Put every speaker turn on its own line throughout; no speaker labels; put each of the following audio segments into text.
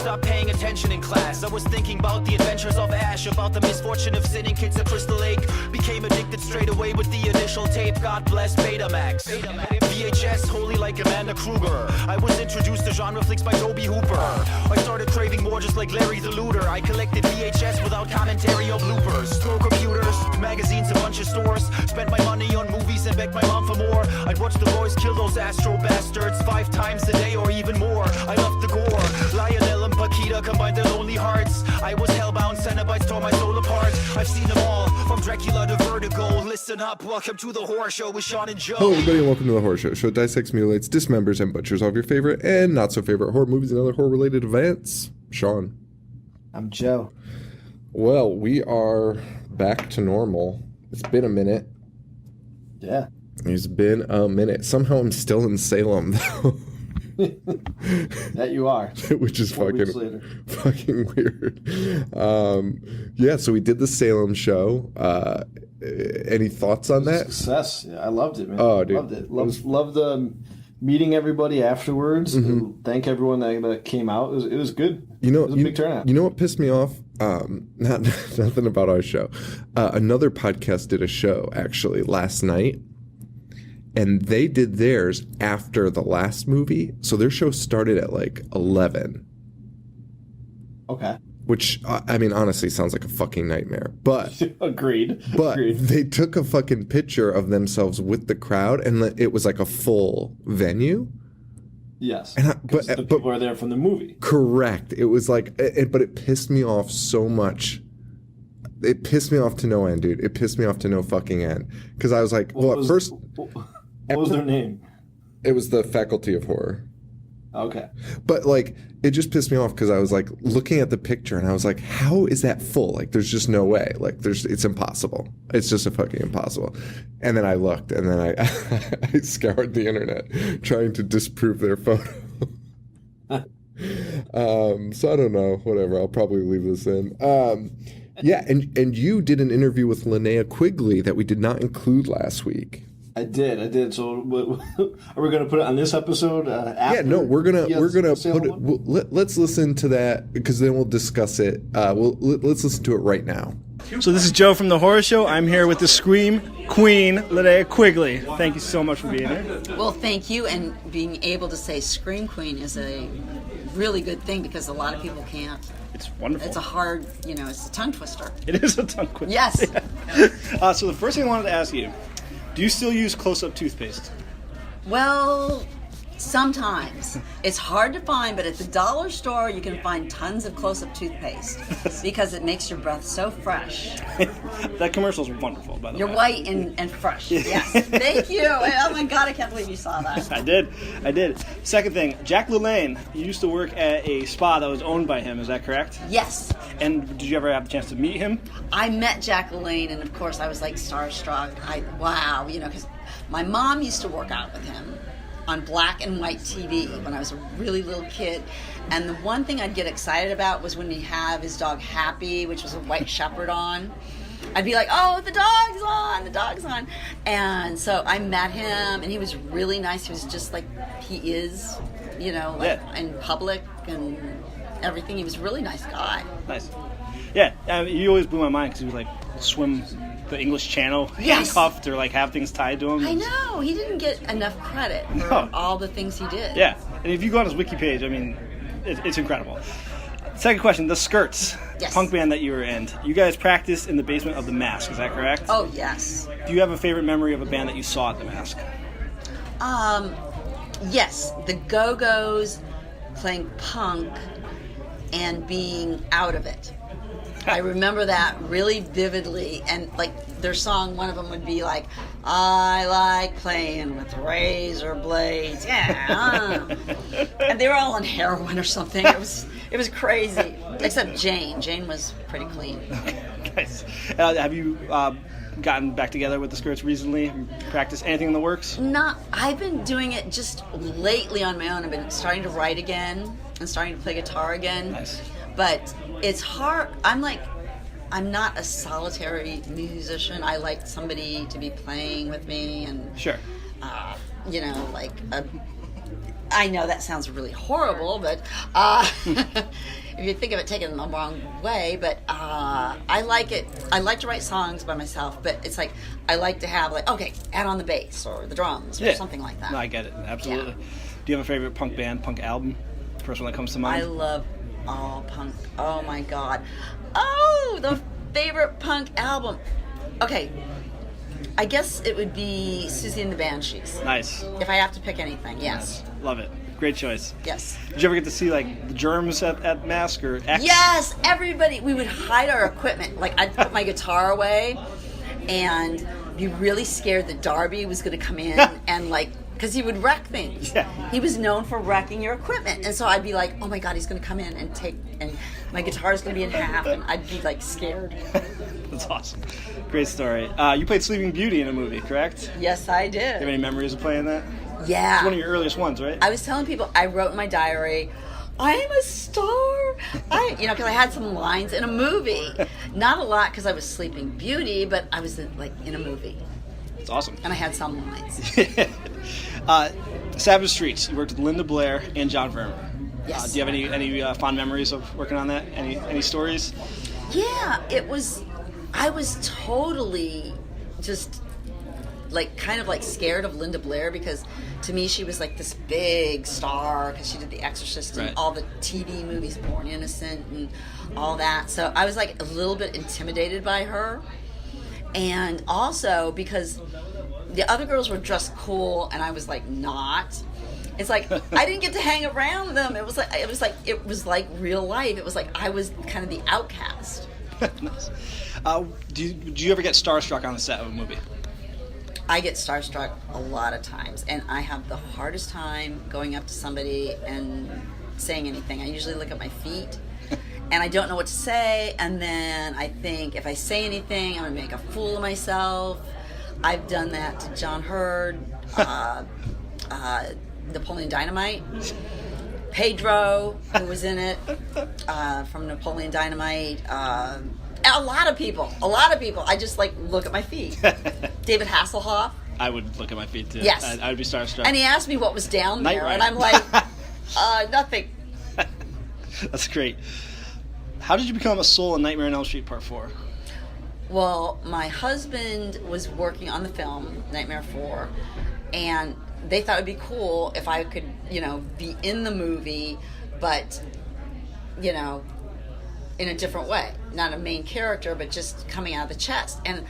stop paying attention in class. I was thinking about the adventures of Ash, about the misfortune of sitting kids at Crystal Lake. Became addicted straight away with the initial tape. God bless Betamax. VHS, holy like Amanda Kruger. I was introduced to genre flicks by Toby Hooper. I started craving more just like Larry the Looter. I collected VHS without commentary or bloopers. Store computers, magazines, a bunch of stores. Spent my money on movies and begged my mom for more. I'd watch the boys kill those Astro bastards 5 times a day or even more. I loved the gore. Lionel and Paquita combined their lonely hearts. I was hellbound, Cenobites tore my soul apart. I've seen them all, from Dracula to Vertigo. Listen up, welcome to the Horror Show with Sean and Joe.
Hello everybody and welcome to the Horror Show. Show dissects, mutilates, dismembers, and butchers all of your favorite and not so favorite horror movies and other horror related events. Sean.
I'm Joe.
Well, we are back to normal. It's been a minute.
Yeah.
It's been a minute. Somehow I'm still in Salem, though.
That you are.
Which is fucking weird. Yeah, so we did the Salem show. Any thoughts on that?
Success. Yeah, I loved it, man.
Oh, dude.
Loved it. Loved meeting everybody afterwards. Mm-hmm. Thank everyone that came out. It was good. It was a big turnout.
You know what pissed me off? Nothing about our show. Another podcast did a show, actually, last night. And they did theirs after the last movie. So their show started at like 11.
Okay.
Which, I mean, honestly sounds like a fucking nightmare. But
Agreed.
They took a fucking picture of themselves with the crowd, and it was like a full venue.
Yes.
But
people are there from the movie.
Correct. It was like, but it pissed me off so much. It pissed me off to no end, dude. It pissed me off to no fucking end. Because I was like,
What was their name?
It was the Faculty of Horror.
Okay.
But, like, it just pissed me off because I was, like, looking at the picture and I was like, how is that full? Like, there's just no way. Like, it's impossible. It's just a fucking impossible. And then I looked and then I scoured the internet trying to disprove their photo. So I don't know. Whatever. I'll probably leave this in. Yeah, and you did an interview with Linnea Quigley that we did not include last week.
I did. So, are we going to put it on this episode? After?
Yeah, no, we're gonna put it. Let's listen to that because then we'll discuss it. Let's listen to it right now.
So this is Joe from the Horror Show. I'm here with the Scream Queen, Linnea Quigley. Thank you so much for being here.
Well, thank you, and being able to say Scream Queen is a really good thing because a lot of people can't.
It's wonderful.
It's a hard, it's a tongue twister.
It is a tongue twister.
Yes.
Yeah. So the first thing I wanted to ask you. Do you still use close-up toothpaste?
Well, sometimes. It's hard to find, but at the dollar store you can find tons of close-up toothpaste because it makes your breath so fresh.
That commercial's wonderful, by the way.
You're white and fresh. Yes. Thank you. Oh my God, I can't believe you saw that.
I did. Second thing, Jack LaLanne, you used to work at a spa that was owned by him, is that correct?
Yes.
And did you ever have a chance to meet him?
I met Jack LaLanne, and of course I was like starstruck. Wow, because my mom used to work out with him on black and white TV when I was a really little kid. And the one thing I'd get excited about was when he'd have his dog Happy, which was a white shepherd on. I'd be like, oh, the dog's on. And so I met him, and he was really nice. He was just like he is, in public and everything. He was a really nice guy.
Nice. Yeah, he always blew my mind because he was like swim the English Channel handcuffed or like have things tied to him.
I know. He didn't get enough credit for all the things he did.
Yeah. And if you go on his wiki page, I mean, it's incredible. Second question, the Skirts,
yes.
Punk band that you were in. You guys practiced in the basement of the Mask, is that correct?
Oh, yes.
Do you have a favorite memory of a band that you saw at the Mask?
Yes. The Go-Go's playing punk and being out of it. I remember that really vividly, and like their song, one of them would be like, I like playing with razor blades, yeah. And they were all on heroin or something. It was crazy, except Jane. Jane was pretty clean.
Nice. Have you gotten back together with the Skirts recently? Have you practiced anything in the works?
I've been doing it just lately on my own. I've been starting to write again and starting to play guitar again.
Nice.
But it's hard. I'm not a solitary musician. I like somebody to be playing with me and
sure.
like I know that sounds really horrible, but if you think of it taken the wrong way, but I like it. I like to write songs by myself, but it's like I like to have like, okay, add on the bass or the drums or something like that.
No, I get it. Absolutely.
Yeah.
Do you have a favorite punk band, punk album? First one that comes to mind?
I love all punk. Oh my God. Oh, the favorite punk album. Okay. I guess it would be Susie and the Banshees.
Nice.
If I have to pick anything, yes.
Nice. Love it. Great choice.
Yes.
Did you ever get to see like the Germs at Mask or X?
Yes, everybody. We would hide our equipment. Like I'd put my guitar away, and be really scared that Darby was going to come in and like, because he would wreck things.
Yeah.
He was known for wrecking your equipment, and so I'd be like, oh my God, he's going to come in and take, and my guitar's going to be in half, and I'd be like scared.
That's awesome. Great story. You played Sleeping Beauty in a movie, correct?
Yes, I
Do you have
did.
any memories of playing that?
Yeah.
It's one of your earliest ones, right?
I was telling people, I wrote in my diary, I'm a star. Because I had some lines in a movie. Not a lot because I was Sleeping Beauty, but I was in a movie.
It's awesome.
And I had some lines.
Savage Streets. You worked with Linda Blair and John Verma.
Yes.
Do you have any fond memories of working on that? Any stories?
Yeah, I was totally just kind of scared of Linda Blair because to me she was like this big star because she did The Exorcist and all the TV movies, Born Innocent and all that. So I was like a little bit intimidated by her. And also because the other girls were dressed cool and I was like not. It's like I didn't get to hang around them. It was like real life. It was like I was kind of the outcast.
Nice. Do you ever get starstruck on the set of a movie?
I get starstruck a lot of times, and I have the hardest time going up to somebody and saying anything. I usually look at my feet, and I don't know what to say, and then I think if I say anything, I'm going to make a fool of myself. I've done that to John Hurd, Napoleon Dynamite, Pedro, who was in it, from Napoleon Dynamite, a lot of people. I just look at my feet. David Hasselhoff.
I would look at my feet too.
Yes.
I would be starstruck.
And he asked me what was down
Knight
there,
Rider.
and I'm like, nothing.
That's great. How did you become a soul in Nightmare on Elm Street Part 4?
Well, my husband was working on the film, Nightmare 4, and they thought it'd be cool if I could, be in the movie, but, in a different way. Not a main character, but just coming out of the chest. And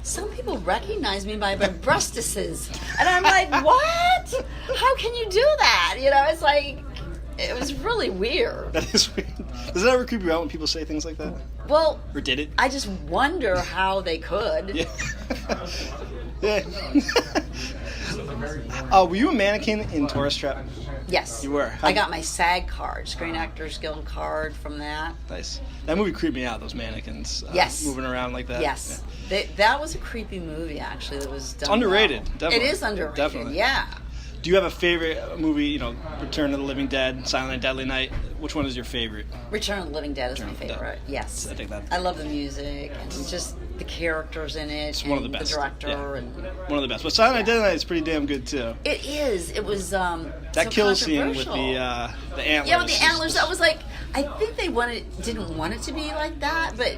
some people recognize me by my breastises. And I'm like, what? How can you do that? It's like, it was really weird.
That is weird. Does it ever creep you out when people say things like that?
Well,
or did it?
I just wonder how they could.
Yeah. Were you a mannequin in Tourist Trap?
Yes.
You were?
I got my SAG card, Screen Actors Guild card from that.
Nice. That movie creeped me out, those mannequins
yes.
moving around like that.
Yes.
Yeah.
That was a creepy movie, actually, that was done
It's underrated,
well.
definitely.
It is underrated,
definitely.
Yeah.
Do you have a favorite movie, Return of the Living Dead, Silent Night, Deadly Night? Which one is your favorite?
Return of the Living Dead is
Return
my
of the
favorite,
Dead.
yes.
I think that.
I love the music and just the characters in it.
It's one of the best.
The director.
Yeah.
And
one of the best. But Silent Night, Deadly Night is pretty damn good, too.
It is. It was
that kill scene with the antlers.
Yeah, with the antlers. That was like, I think they didn't want it to be like that, but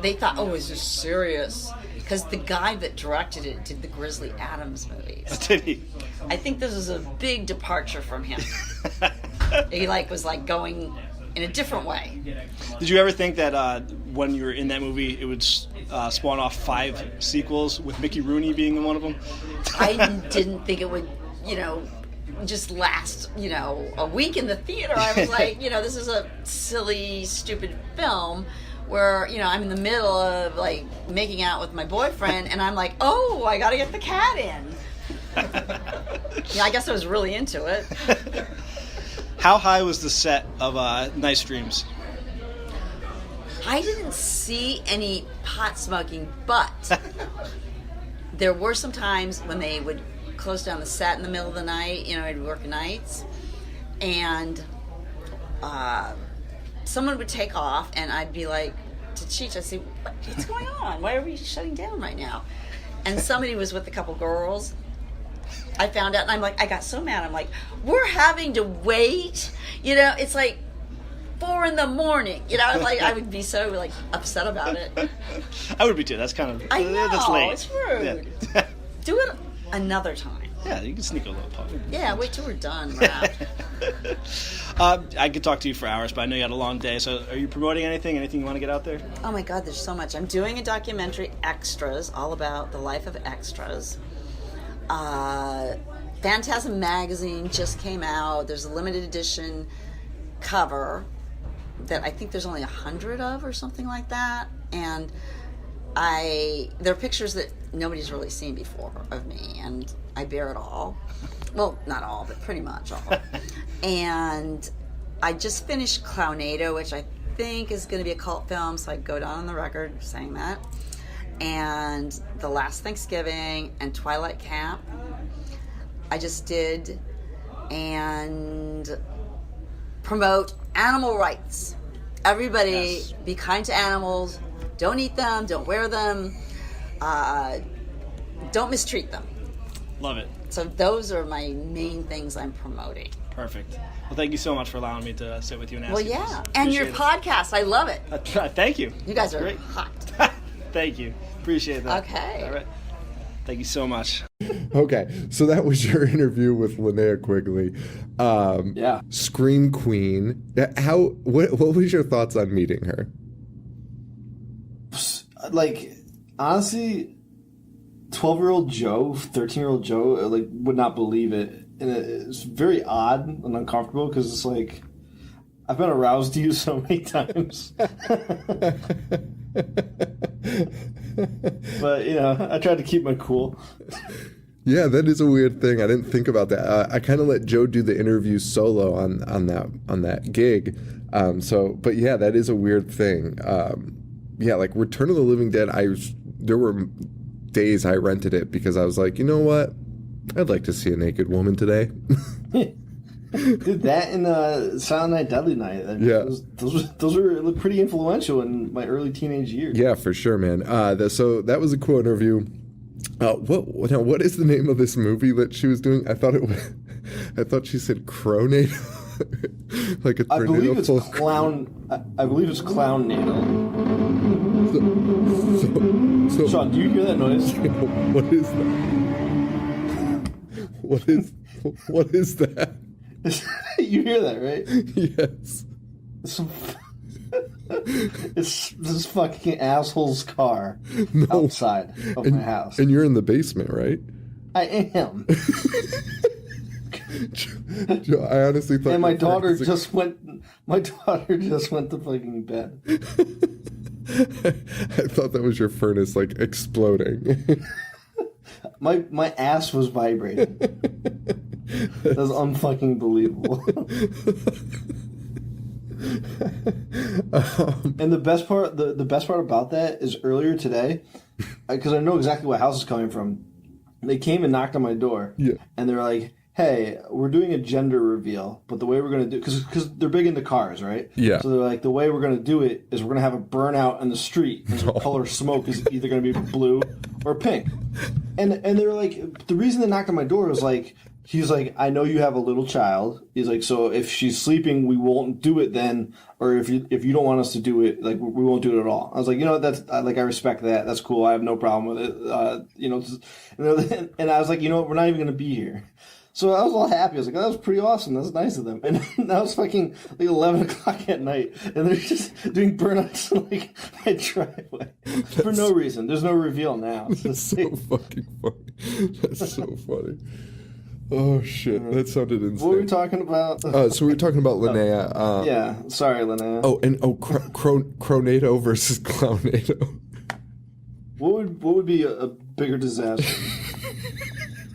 they thought, oh, is this serious? Because the guy that directed it did the Grizzly Adams movies.
Did he?
I think this is a big departure from him. He was going in a different way.
Did you ever think that when you were in that movie, it would spawn off 5 sequels with Mickey Rooney being in one of them?
I didn't think it would, just last, a week in the theater. I was like, this is a silly, stupid film where, I'm in the middle of, making out with my boyfriend, and I'm like, oh, I gotta get the cat in. Yeah, I guess I was really into it.
How high was the set of Nice Dreams?
I didn't see any pot smoking, but there were some times when they would close down the set in the middle of the night. I'd work nights, and someone would take off, and I'd be like to Cheech, I'd say, what's going on? Why are we shutting down right now? And somebody was with a couple girls, I found out, and I'm like, I got so mad. I'm like, we're having to wait. You know, it's like 4 a.m. You know, like I would be so like upset about it.
I would be too. That's kind of
I know.
That's late.
It's rude.
Yeah.
Do it another time.
Yeah, you can sneak a little part.
Yeah, wait till we're done. Rap.
I could talk to you for hours, but I know you had a long day. So, are you promoting anything? Anything you want to get out there?
Oh my God, there's so much. I'm doing a documentary, Extras, all about the life of extras. Phantasm magazine just came out. There's a limited edition cover that I think there's only 100 of or something like that. And there are pictures that nobody's really seen before of me, and I bear it all. Well, not all, but pretty much all. And I just finished Clownado, which I think is going to be a cult film, so I go down on the record saying that. And The Last Thanksgiving and Twilight Camp I just did. And promote animal rights. Everybody be kind to animals. Don't eat them. Don't wear them. Don't mistreat them.
Love it.
So those are my main things I'm promoting.
Perfect. Well, thank you so much for allowing me to sit with you and ask you this.
And your podcast. I love it.
Thank you.
You guys are
great.
hot.
Thank you. Appreciate that.
Okay.
All right. Thank you so much.
Okay, so that was your interview with Linnea Quigley.
Yeah.
Scream Queen. What was your thoughts on meeting her?
Like, honestly, 12-year-old Joe, 13-year-old Joe, like, would not believe it. And it's very odd and uncomfortable because it's like, I've been aroused to you so many times. But, you know, I tried to keep my cool.
Yeah, that is a weird thing. I didn't think about that. I kind of let Joe do the interview solo on that gig. But yeah, that is a weird thing. Yeah, like Return of the Living Dead, there were days I rented it because I was like, you know what? I'd like to see a naked woman today.
Dude, that and Silent Night, Deadly Night. I mean,
yeah.
Those were pretty influential in my early teenage years.
Yeah, for sure, man. So that was a cool interview. What is the name of this movie that she was doing? I thought she said Cronado. Like a tornado.
I believe it's Clownado. So, Sean, do you hear that noise?
What is that? What is that?
You hear that, right?
Yes.
It's this fucking asshole's car outside of my house.
And you're in the basement, right?
I am.
Joe, I honestly thought.
And my daughter just went to fucking bed. I
thought that was your furnace, like, exploding.
My ass was vibrating. That was unfucking believable. And the best part about that is earlier today, because I know exactly what house is coming from. They came and knocked on my door, and they're like, "Hey, we're doing a gender reveal, but the way we're going to do because they're big into cars, right?
Yeah.
So they're like, the way we're going to do it is we're going to have a burnout in the street, and the color smoke is either going to be blue or pink." And they're like, the reason they knocked on my door was like. He's like, I know you have a little child. He's like, so if she's sleeping, we won't do it then, or if you don't want us to do it, like we won't do it at all. I was like, you know, that's I respect that. That's cool. I have no problem with it. And I was like, you know what, we're not even going to be here. So I was all happy. I was like, oh, that was pretty awesome. That's nice of them. And now it's fucking like 11 o'clock at night, and they're just doing burnouts in like my driveway for no reason. There's no reveal now.
That's so fucking funny. That's so funny. Oh shit, that sounded insane.
What were we talking about?
So we were talking about Linnea.
Yeah, sorry, Linnea.
Cronado versus Clownado.
What would be a bigger disaster?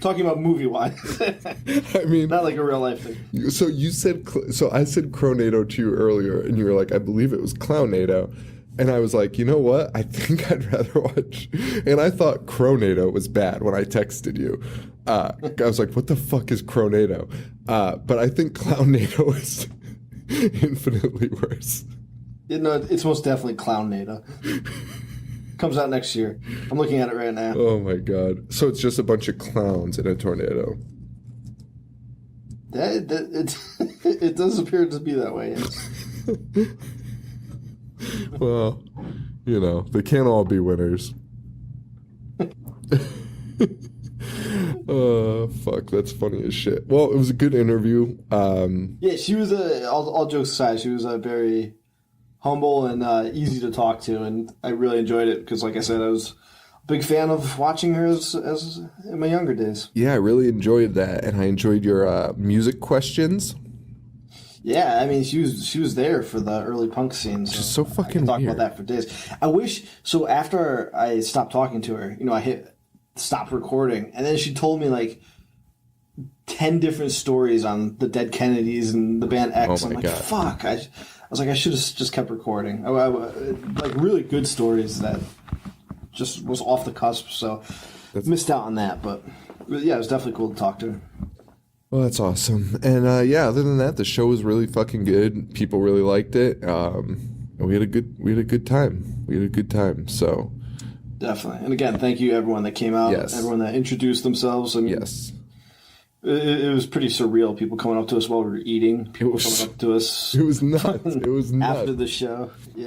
Talking about movie wise.
I mean,
not like a real life thing.
So you said, I said Cronado to you earlier, and you were like, I believe it was Clownado. And I was like, you know what? I think I'd rather watch. And I thought Cronado was bad when I texted you. I was like, what the fuck is Cronado? But I think Clownado is infinitely worse.
It's most definitely Clownado. Comes out next year. I'm looking at it right now.
Oh my god. So it's just a bunch of clowns in a tornado.
It does appear to be that way. Yes.
Well, you know, they can't all be winners. Fuck, that's funny as shit. Well, it was a good interview.
Yeah, she was all jokes aside, she was very humble and easy to talk to, and I really enjoyed it because, like I said, I was a big fan of watching her as in my younger days.
Yeah, I really enjoyed that, and I enjoyed your music questions.
Yeah, I mean, she was there for the early punk scene. So
so fucking
I can talk
weird.
about that for days. I wish so. After I stopped talking to her, I hit stop recording, and then she told me like 10 different stories on the Dead Kennedys and the band X.
Oh my
I'm like,
God.
fuck! I was like, I should have just kept recording. Like really good stories that just was off the cusp. So missed out on that, but yeah, it was definitely cool to talk to her.
Well, that's awesome. And yeah, other than that, the show was really fucking good. People really liked it. And we had a good time. So
Definitely. And again, thank you everyone that came out,
Yes.
everyone that introduced themselves. I mean,
yes,
it was pretty surreal. People coming up to us while we were eating. People coming up to us
it was nuts. It was nuts.
after the show. Yeah.